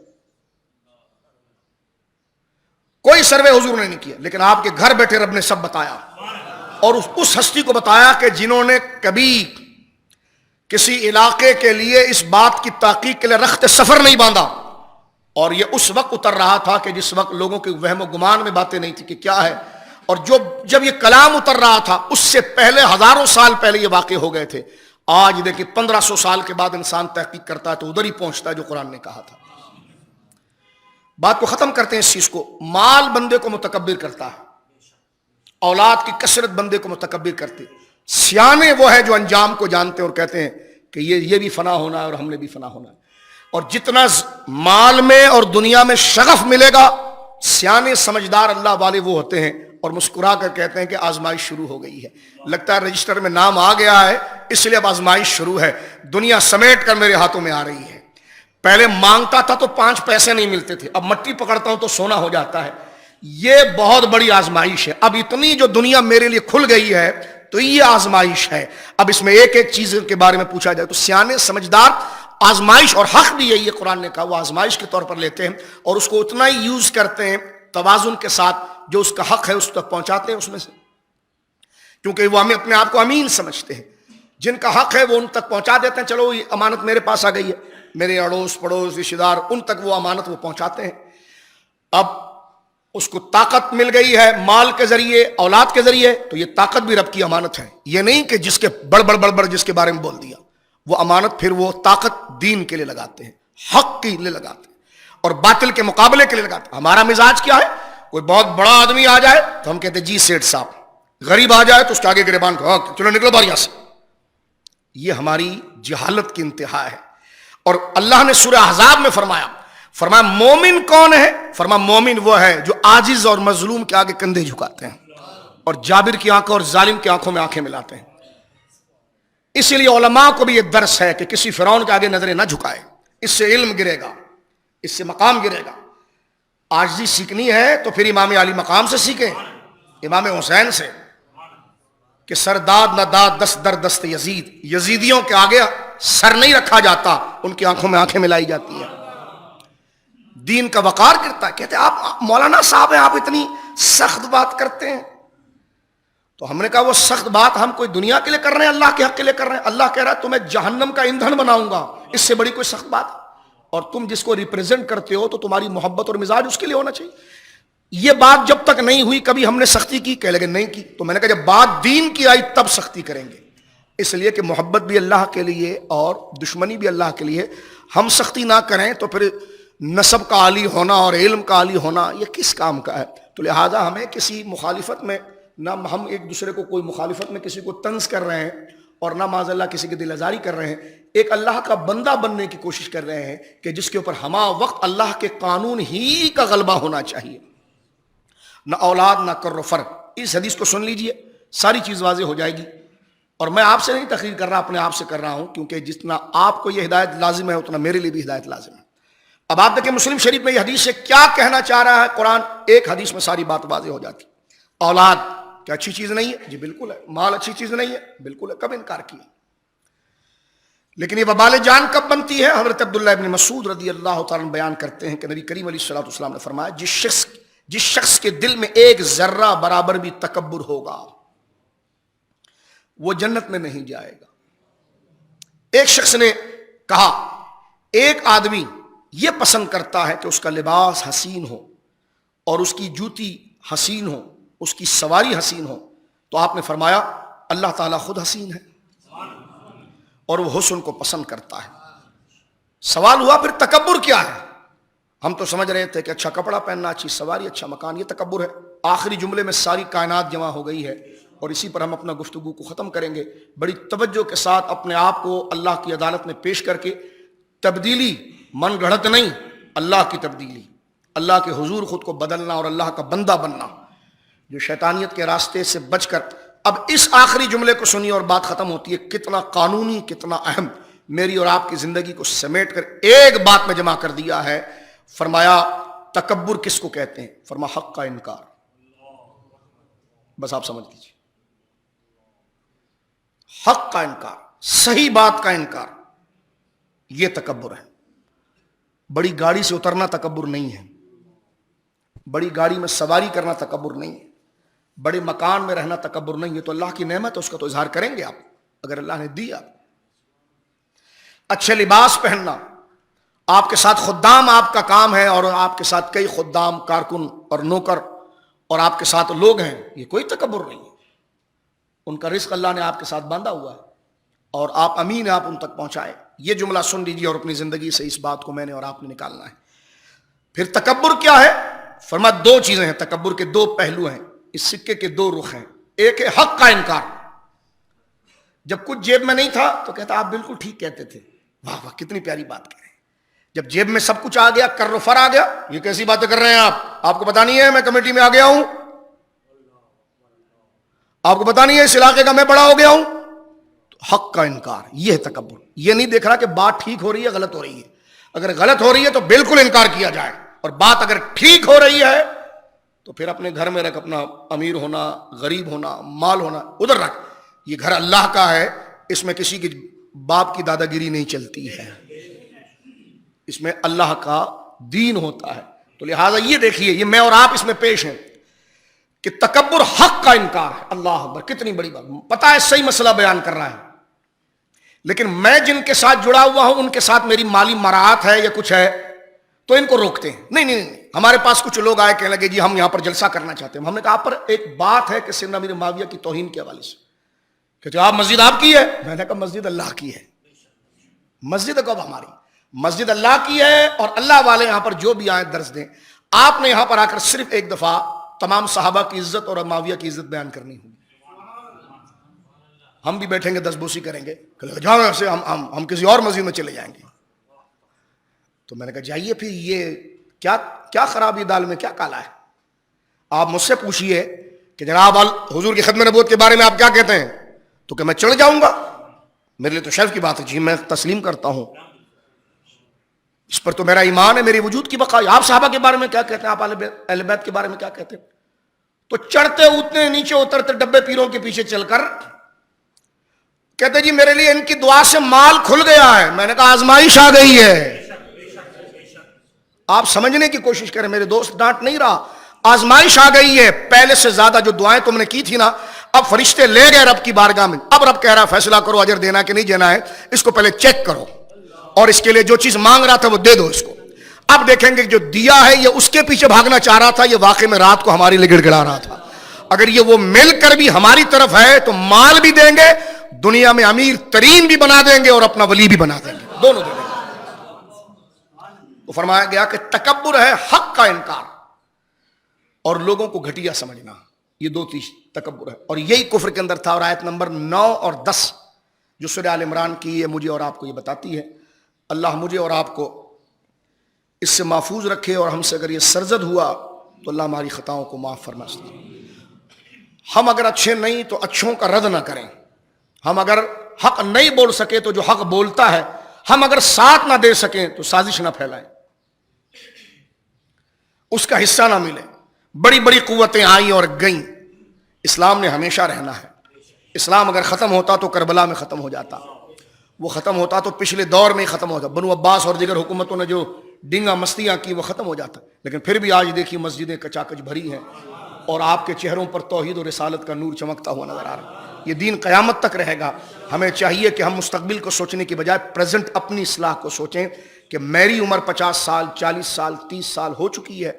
Speaker 1: کوئی سروے حضور نے نہیں کیا, لیکن آپ کے گھر بیٹھے رب نے سب بتایا. اور اس ہستی کو بتایا کہ جنہوں نے کبھی کسی علاقے کے لیے اس بات کی تحقیق کے لیے رخت سفر نہیں باندھا. اور یہ اس وقت اتر رہا تھا کہ جس وقت لوگوں کے وہم و گمان میں باتیں نہیں تھی کہ کیا ہے. اور جب یہ کلام اتر رہا تھا اس سے پہلے ہزاروں سال پہلے یہ واقع ہو گئے تھے. آج دیکھیں 1500 سال کے بعد انسان تحقیق کرتا ہے تو ادھر ہی پہنچتا ہے جو قرآن نے کہا تھا. بات کو ختم کرتے ہیں اس چیز کو. مال بندے کو متکبر کرتا ہے, اولاد کی کثرت بندے کو متکبر کرتے. سیانے وہ ہے جو انجام کو جانتے ہیں اور کہتے ہیں کہ یہ بھی فنا ہونا ہے اور ہم نے بھی فنا ہونا ہے. اور جتنا مال میں اور دنیا میں شغف ملے گا, سیانے سمجھدار اللہ والے وہ ہوتے ہیں اور مسکرا کر کہتے ہیں کہ آزمائش شروع ہو گئی ہے, لگتا ہے رجسٹر میں نام آ گیا ہے اس لیے اب آزمائش شروع ہے, دنیا سمیٹ کر میرے ہاتھوں میں آ رہی ہے. پہلے مانگتا تھا تو 5 پیسے نہیں ملتے تھے, اب مٹی پکڑتا ہوں تو سونا ہو جاتا ہے. یہ بہت بڑی آزمائش ہے. اب اتنی جو دنیا میرے لیے کھل گئی ہے تو یہ آزمائش ہے. اب اس میں ایک ایک چیز کے بارے میں پوچھا جائے تو سیانے سمجھدار آزمائش, اور حق بھی یہی ہے قرآن نے کہا, وہ آزمائش کے طور پر لیتے ہیں اور اس کو اتنا ہی یوز کرتے ہیں توازن کے ساتھ, جو اس کا حق ہے اس تک پہنچاتے ہیں اس میں سے, کیونکہ وہ ہمیں اپنے آپ کو امین سمجھتے ہیں. جن کا حق ہے وہ ان تک پہنچا دیتے ہیں, چلو یہ امانت میرے پاس آ گئی ہے, میرے اڑوس پڑوس رشتے دار ان تک وہ امانت وہ پہنچاتے ہیں. اب اس کو طاقت مل گئی ہے مال کے ذریعے, اولاد کے ذریعے, تو یہ طاقت بھی رب کی امانت ہے. یہ نہیں کہ جس کے بڑ جس کے بارے میں بول دیا, وہ امانت پھر وہ طاقت دین کے لیے لگاتے ہیں, حق کے لیے لگاتے ہیں اور باطل کے مقابلے کے لیے لگاتے ہیں. ہمارا مزاج کیا ہے, کوئی بہت بڑا آدمی آ جائے تو ہم کہتے ہیں جی سیٹھ صاحب, غریب آ جائے تو اس کے آگے گریبان کو چلو نکلو باہر یہاں سے. یہ ہماری جہالت کی انتہا ہے. اور اللہ نے سورہ احزاب میں فرمایا مومن کون ہے, مومن وہ ہے جو عاجز اور مظلوم کے آگے کندھے جھکاتے ہیں اور جابر کی آنکھوں اور ظالم کی آنکھوں میں آنکھیں ملاتے ہیں. اسی لیے علماء کو بھی یہ درس ہے کہ کسی فرعون کے آگے نظریں نہ جھکائے, اس سے علم گرے گا, اس سے مقام گرے گا. عاجزی سیکھنی ہے تو پھر امام علی مقام سے سیکھیں, امام حسین سے, کہ سر داد نہ داد دست در دست یزید, یزیدیوں کے آگے سر نہیں رکھا جاتا, ان کی آنکھوں میں آنکھیں ملائی جاتی ہیں. دین کا وقار کرتا ہے. کہتے ہیں آپ مولانا صاحب ہیں, آپ اتنی سخت بات کرتے ہیں. تو ہم نے کہا وہ سخت بات ہم کوئی دنیا کے لیے کر رہے ہیں, اللہ کے حق کے لیے کر رہے ہیں. اللہ کہہ رہا ہے تمہیں جہنم کا ایندھن بناؤں گا, اس سے بڑی کوئی سخت بات. اور تم جس کو ریپریزنٹ کرتے ہو تو تمہاری محبت اور مزاج اس کے لیے ہونا چاہیے. یہ بات جب تک نہیں ہوئی کبھی ہم نے سختی کی, کہہ لگے نہیں کی. تو میں نے کہا جب بات دین کی آئی تب سختی کریں گے, اس لیے کہ محبت بھی اللہ کے لیے اور دشمنی بھی اللہ کے لیے. ہم سختی نہ کریں تو پھر نسب کا عالی ہونا اور علم کا عالی ہونا یہ کس کام کا ہے. تو لہٰذا ہمیں کسی مخالفت میں نہ ہم ایک دوسرے کو کوئی مخالفت میں کسی کو طنز کر رہے ہیں اور نہ معاذ اللہ کسی کی دل آزاری کر رہے ہیں. ایک اللہ کا بندہ بننے کی کوشش کر رہے ہیں کہ جس کے اوپر ہمہ وقت اللہ کے قانون ہی کا غلبہ ہونا چاہیے, نہ اولاد نہ کر و فرق. اس حدیث کو سن لیجئے, ساری چیز واضح ہو جائے گی. اور میں آپ سے نہیں تقریر کر رہا, اپنے آپ سے کر رہا ہوں, کیونکہ جتنا آپ کو یہ ہدایت لازم ہے اتنا میرے لیے بھی ہدایت لازم ہے. اب آپ دیکھیں مسلم شریف میں یہ حدیث سے کیا کہنا چاہ رہا ہے قرآن, ایک حدیث میں ساری بات واضح ہو جاتی. اولاد کیا اچھی چیز نہیں ہے؟ جی بالکل ہے. مال اچھی چیز نہیں ہے؟ بالکل ہے. کب انکار کیا؟ لیکن یہ وبال جان کب بنتی ہے؟ حضرت عبداللہ ابن مسعود رضی اللہ تعالیٰ بیان کرتے ہیں کہ نبی کریم علیہ الصلوۃ والسلام نے فرمایا جس شخص کے دل میں ایک ذرہ برابر بھی تکبر ہوگا وہ جنت میں نہیں جائے گا. ایک شخص نے کہا ایک آدمی یہ پسند کرتا ہے کہ اس کا لباس حسین ہو اور اس کی جوتی حسین ہو, اس کی سواری حسین ہو. تو آپ نے فرمایا اللہ تعالیٰ خود حسین ہے اور وہ حسن کو پسند کرتا ہے. سوال ہوا پھر تکبر کیا ہے؟ ہم تو سمجھ رہے تھے کہ اچھا کپڑا پہننا, اچھی سواری, اچھا مکان, یہ تکبر ہے. آخری جملے میں ساری کائنات جمع ہو گئی ہے اور اسی پر ہم اپنا گفتگو کو ختم کریں گے. بڑی توجہ کے ساتھ اپنے آپ کو اللہ کی عدالت میں پیش کر کے, تبدیلی من گھڑت نہیں, اللہ کی تبدیلی, اللہ کے حضور خود کو بدلنا اور اللہ کا بندہ بننا, جو شیطانیت کے راستے سے بچ کر. اب اس آخری جملے کو سنیے اور بات ختم ہوتی ہے. کتنا قانونی, کتنا اہم, میری اور آپ کی زندگی کو سمیٹ کر ایک بات میں جمع کر دیا ہے. فرمایا تکبر کس کو کہتے ہیں؟ فرمایا حق کا انکار. بس آپ سمجھ لیجیے, حق کا انکار, صحیح بات کا انکار, یہ تکبر ہے. بڑی گاڑی سے اترنا تکبر نہیں ہے, بڑی گاڑی میں سواری کرنا تکبر نہیں ہے, بڑے مکان میں رہنا تکبر نہیں ہے. تو اللہ کی نعمت ہے, اس کا تو اظہار کریں گے آپ اگر اللہ نے دیا. اچھے لباس پہننا, آپ کے ساتھ خدام آپ کا کام ہے اور آپ کے ساتھ کئی خدام, کارکن اور نوکر اور آپ کے ساتھ لوگ ہیں, یہ کوئی تکبر نہیں ہے. ان کا رزق اللہ نے آپ کے ساتھ باندھا ہوا ہے اور آپ امین ہیں, آپ ان تک پہنچائیں. یہ جملہ سن لیجیے اور اپنی زندگی سے اس بات کو میں نے اور آپ نے نکالنا ہے. پھر تکبر کیا ہے؟ فرمایا دو چیزیں ہیں، تکبر کے دو پہلو ہیں، اس سکے کے دو رخ ہیں. ایک ہے حق کا انکار. جب کچھ جیب میں نہیں تھا تو کہتا آپ بالکل ٹھیک کہتے تھے، واہ واہ کتنی پیاری بات کہہ رہے ہیں. جب جیب میں سب کچھ آ گیا، کر و فر آ گیا، یہ کیسی باتیں کر رہے ہیں آپ کو پتا نہیں ہے میں کمیٹی میں آ گیا ہوں، آپ کو پتا نہیں ہے اس علاقے کا میں بڑا ہو گیا ہوں. تو حق کا انکار، یہ ہے تکبر. یہ نہیں دیکھ رہا کہ بات ٹھیک ہو رہی ہے غلط ہو رہی ہے. اگر غلط ہو رہی ہے تو بالکل انکار کیا جائے، اور بات اگر ٹھیک ہو رہی ہے تو پھر اپنے گھر میں رکھ. اپنا امیر ہونا، غریب ہونا، مال ہونا ادھر رکھ. یہ گھر اللہ کا ہے، اس میں کسی کی باپ کی دادا گیری نہیں چلتی ہے، اس میں اللہ کا دین ہوتا ہے. تو لہٰذا یہ دیکھیے، یہ میں اور آپ اس میں پیش ہیں کہ تکبر حق کا انکار ہے. اللہ اکبر، کتنی بڑی بات. پتہ ہے صحیح مسئلہ بیان کر رہا ہے، لیکن میں جن کے ساتھ جڑا ہوا ہوں ان کے ساتھ میری مالی مراعات ہے یا کچھ ہے تو ان کو روکتے ہیں. نہیں. ہمارے پاس کچھ لوگ آئے کہنے لگے جی ہم یہاں پر جلسہ کرنا چاہتے ہیں. ہم نے کہا آپ پر ایک بات ہے کہ سیدنا امیر معاویہ کی توہین کے حوالے سے. کہتے آپ مسجد آپ کی ہے؟ میں نے کہا مسجد اللہ کی ہے. مسجد کب ہماری؟ مسجد اللہ کی ہے، اور اللہ والے یہاں پر جو بھی آئے درس دیں. آپ نے یہاں پر آ کر صرف ایک دفعہ تمام صحابہ کی عزت اور معاویہ کی عزت بیان کرنی ہوگی. ہم بھی بیٹھیں گے دس بوسی کریں گے، جاؤ سے ہم کسی اور مسجد میں چلے جائیں گے. تو میں نے کہا جائیے پھر، یہ کیا خرابی دال میں کیا کالا ہے؟ آپ مجھ سے پوچھئے کہ جناب حضور کی ختم نبوت کے بارے میں آپ کیا کہتے ہیں، تو کہ میں چڑھ جاؤں گا؟ میرے لیے تو شرف کی بات ہے، جی میں تسلیم کرتا ہوں، اس پر تو میرا ایمان ہے، میری وجود کی بقا. آپ صحابہ کے بارے میں کیا کہتے ہیں، آپ اہل بیت کے بارے میں کیا کہتے ہیں؟ تو چڑھتے اتنے نیچے اترتے ڈبے پیروں کے پیچھے چل کر کہتے جی میرے لیے ان کی دعا سے مال کھل گیا ہے. میں نے کہا آزمائش آ گئی ہے. آپ سمجھنے کی کوشش کریں میرے دوست، ڈانٹ نہیں رہا، آزمائش آ گئی ہے. پہلے سے زیادہ جو دعائیں تم نے کی تھی نا، اب فرشتے لے گئے رب کی بارگاہ میں. اب رب کہہ رہا فیصلہ کرو اجر دینا کہ نہیں دینا ہے، اس کو پہلے چیک کرو، اور اس کے لیے جو چیز مانگ رہا تھا وہ دے دو اس کو. اب دیکھیں گے جو دیا ہے یہ اس کے پیچھے بھاگنا چاہ رہا تھا، یہ واقعے میں رات کو ہماری لیے گڑ گڑا رہا تھا. اگر یہ وہ مل کر بھی ہماری طرف ہے تو مال بھی دیں گے، دنیا میں امیر ترین بھی بنا دیں گے اور اپنا ولی بھی بنا دیں گے، دونوں دیں گے. تو فرمایا گیا کہ تکبر ہے حق کا انکار اور لوگوں کو گھٹیا سمجھنا، یہ دو چیز تکبر ہے. اور یہی کفر کے اندر تھا. اور آیت نمبر 9 اور 10 جو سورہ آل عمران کی ہے مجھے اور آپ کو یہ بتاتی ہے. اللہ مجھے اور آپ کو اس سے محفوظ رکھے، اور ہم سے اگر یہ سرزد ہوا تو اللہ ہماری خطاؤں کو معاف فرما سکے. ہم اگر اچھے نہیں تو اچھوں کا رد نہ کریں. ہم اگر حق نہیں بول سکے تو جو حق بولتا ہے، ہم اگر ساتھ نہ دے سکیں تو سازش نہ پھیلائیں، اس کا حصہ نہ ملے. بڑی بڑی قوتیں آئیں اور گئیں، اسلام نے ہمیشہ رہنا ہے. اسلام اگر ختم ہوتا تو کربلا میں ختم ہو جاتا، وہ ختم ہوتا تو پچھلے دور میں ہی ختم ہوتا، بنو عباس اور دیگر حکومتوں نے جو ڈنگا مستیاں کی وہ ختم ہو جاتا. لیکن پھر بھی آج دیکھیے مسجدیں کچاکچ بھری ہیں اور آپ کے چہروں پر توحید اور رسالت کا نور چمکتا ہوا نظر آ رہا ہے. یہ دین قیامت تک رہے گا. ہمیں چاہیے کہ ہم مستقبل کو سوچنے کی بجائے پریزنٹ اپنی اصلاح کو سوچیں کہ میری عمر 50 سال 40 سال 30 سال ہو چکی ہے،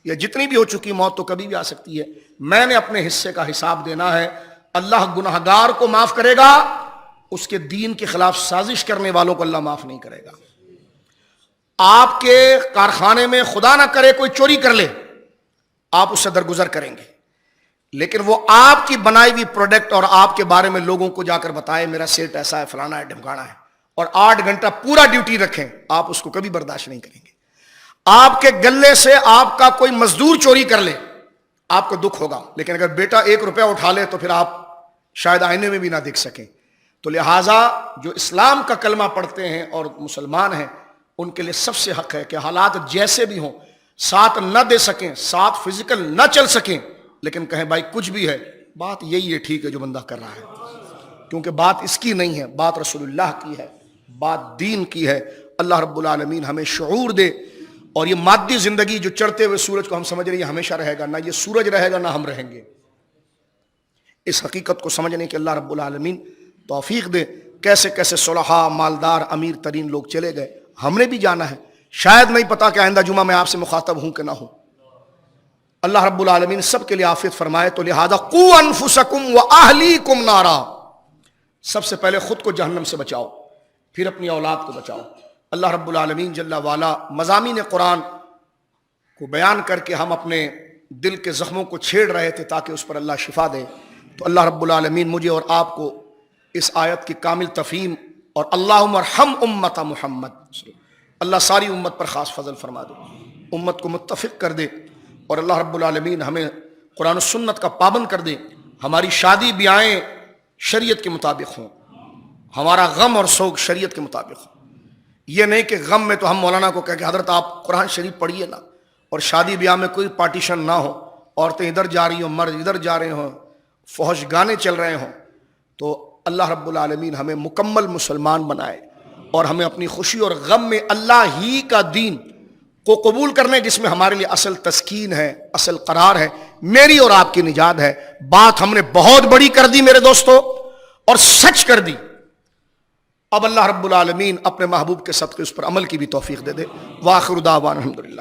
Speaker 1: یا جتنی بھی ہو چکی، موت تو کبھی بھی آ سکتی ہے. میں نے اپنے حصے کا حساب دینا ہے. اللہ گناہگار کو معاف کرے گا، اس کے دین کے خلاف سازش کرنے والوں کو اللہ معاف نہیں کرے گا. آپ کے کارخانے میں خدا نہ کرے کوئی چوری کر لے، آپ اس سے درگزر کریں گے، لیکن وہ آپ کی بنائی ہوئی پروڈکٹ اور آپ کے بارے میں لوگوں کو جا کر بتائے میرا سیٹ ایسا ہے، فلانا ہے، ڈھمکانا ہے، اور 8 گھنٹہ پورا ڈیوٹی رکھیں، آپ اس کو کبھی برداشت نہیں کریں گے. آپ کے گلے سے آپ کا کوئی مزدور چوری کر لے، آپ کو دکھ ہوگا، لیکن اگر بیٹا 1 روپیہ اٹھا لے تو پھر آپ شاید آئینے میں بھی نہ دیکھ سکیں. تو لہٰذا جو اسلام کا کلمہ پڑھتے ہیں اور مسلمان ہیں ان کے لیے سب سے حق ہے کہ حالات جیسے بھی ہوں، ساتھ نہ دے سکیں، ساتھ فزیکل نہ چل سکیں، لیکن کہیں بھائی کچھ بھی ہے، بات یہی ہے ٹھیک ہے جو بندہ کر رہا ہے، کیونکہ بات اس کی نہیں ہے، بات رسول اللہ کی ہے، بات دین کی ہے. اللہ رب العالمین ہمیں شعور دے. اور یہ مادی زندگی جو چڑھتے ہوئے سورج کو ہم سمجھ رہے ہیں یہ ہمیشہ رہے گا، نہ یہ سورج رہے گا نہ ہم رہیں گے. اس حقیقت کو سمجھنے کے اللہ رب العالمین توفیق دے. کیسے کیسے صلحاء، مالدار، امیر ترین لوگ چلے گئے، ہم نے بھی جانا ہے. شاید نہیں پتا کہ آئندہ جمعہ میں آپ سے مخاطب ہوں کہ نہ ہوں. اللہ رب العالمین سب کے لیے عافیت فرمائے. تو لہذا قوا انفسکم واہلیکم نارا، سب سے پہلے خود کو جہنم سے بچاؤ، پھر اپنی اولاد کو بچاؤ. اللہ رب العالمین جل والا مضامین قرآن کو بیان کر کے ہم اپنے دل کے زخموں کو چھیڑ رہے تھے تاکہ اس پر اللہ شفا دے، تو اللہ رب العالمین مجھے اور آپ کو اس آیت کی کامل تفہیم اور اللہم ارحم امت محمد، اللہ ساری امت پر خاص فضل فرما دے، امت کو متفق کر دے، اور اللہ رب العالمین ہمیں قرآن و سنت کا پابند کر دے، ہماری شادی بیاہیں شریعت کے مطابق ہوں، ہمارا غم اور سوگ شریعت کے مطابق ہوں۔ یہ نہیں کہ غم میں تو ہم مولانا کو کہہ کہ حضرت آپ قرآن شریف پڑھیے نا، اور شادی بیاہ میں کوئی پارٹیشن نہ ہو، عورتیں ادھر جا رہی ہوں، مرد ادھر جا رہے ہوں، فحش گانے چل رہے ہوں۔ تو اللہ رب العالمین ہمیں مکمل مسلمان بنائے، اور ہمیں اپنی خوشی اور غم میں اللہ ہی کا دین کو قبول کرنے، جس میں ہمارے لیے اصل تسکین ہے، اصل قرار ہے، میری اور آپ کی نجات ہے۔ بات ہم نے بہت بڑی کر دی میرے دوستو، اور سچ کر دی۔ اب اللہ رب العالمین اپنے محبوب کے صدقے اس پر عمل کی بھی توفیق دے دے۔ وآخر دعوانا الحمدللہ۔